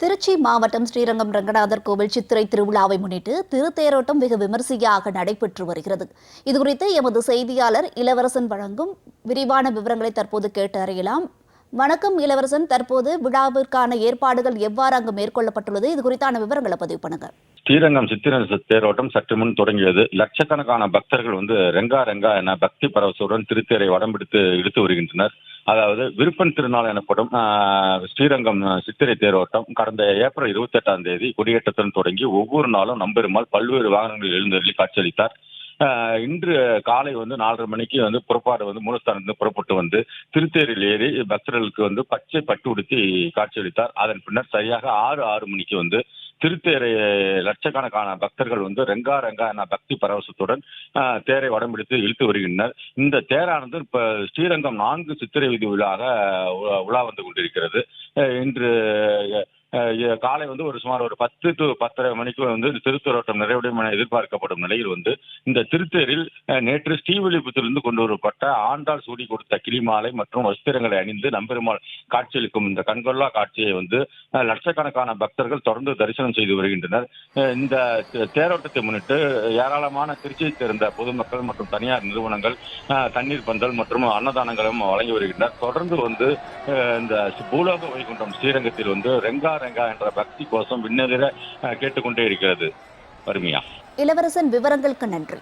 திருச்சி மாவட்டம் ஸ்ரீரங்கம் ரங்கநாதர் கோவில் சித்திரை திருவிழாவை முன்னிட்டு திருத்தேரோட்டம் வெகு விமரிசையாக நடைபெற்று வருகிறது. இதுகுறித்து எமது செய்தியாளர் இளவரசன் வழங்கும் விரிவான விவரங்களை தற்போது கேட்டு அறியலாம். வணக்கம் இளவரசன், தற்போது விழாவிற்கான ஏற்பாடுகள் எவ்வாறு அங்கு மேற்கொள்ளப்பட்டுள்ளது? இது குறித்தான விவரங்களை பதிவு பண்ணுங்க. ஸ்ரீரங்கம் சித்திரை தேரோட்டம் சற்று முன் தொடங்கியது. லட்சக்கணக்கான பக்தர்கள் ரெங்கா ரெங்கா என பக்தி பரவசத்துடன் திருத்தேரை வடம்பிடித்து இழுத்து வருகின்றனர். அதாவது விருப்பன் திருநாள் எனப்படும் ஸ்ரீரங்கம் சித்திரை தேரோட்டம் கடந்த ஏப்ரல் 28ஆம் தேதி கொடியேற்றத்துடன் தொடங்கி ஒவ்வொரு நாளும் நம்பெருமாள் பல்வேறு வாகனங்களில் எழுந்தருளி காட்சியளித்தார். இன்று காலை 4:30 மணிக்கு புறப்பாடு மூலஸ்தானத்திலிருந்து புறப்பட்டு திருத்தேரில் ஏறி பக்தர்களுக்கு பச்சை பட்டு உடுத்தி காட்சியளித்தார். அதன் பின்னர் சரியாக 6 மணிக்கு திருத்தேரை லட்சக்கணக்கான பக்தர்கள் ரெங்கா ரெங்கா என பக்தி பரவசத்துடன் தேரை வடம்பிடித்து இழுத்து வருகின்றனர். இந்த தேரானது இப்ப ஸ்ரீரங்கம் 4 சித்திரை வீதி உலா வந்து கொண்டிருக்கிறது. இன்று காலை சுமார் ஒரு 10 to 10:30 மணிக்கு திருத்தேரோட்டம் நிறைவடையும் என எதிர்பார்க்கப்படும் நிலையில் இந்த திருத்தேரில் நேற்று ஸ்ரீவில்லிபுத்தூரிலிருந்து கொண்டு வரப்பட்ட ஆண்டாள் சூடி கொடுத்த கிளிமாலை மற்றும் வஸ்திரங்களை அணிந்து நம்பெருமாள் காட்சியளிக்கும் இந்த கண்கொள்ளா காட்சியை லட்சக்கணக்கான பக்தர்கள் தொடர்ந்து தரிசனம் செய்து வருகின்றனர். இந்த தேரோட்டத்தை முன்னிட்டு ஏராளமான திருச்சியை சேர்ந்த பொதுமக்கள் மற்றும் தனியார் நிறுவனங்கள் தண்ணீர் பந்தல் மற்றும் அன்னதானங்களும் வழங்கி வருகின்றனர். தொடர்ந்து இந்த பூலோக வைகுண்டம் ஸ்ரீரங்கத்தில் ரெங்கா ரெங்கா என்ற பக்தி கோஷம் விண்ணதிர கேட்டுக்கொண்டே இருக்கிறது. வறுமையா இளவரசன், விவரங்களுக்கு நன்றி.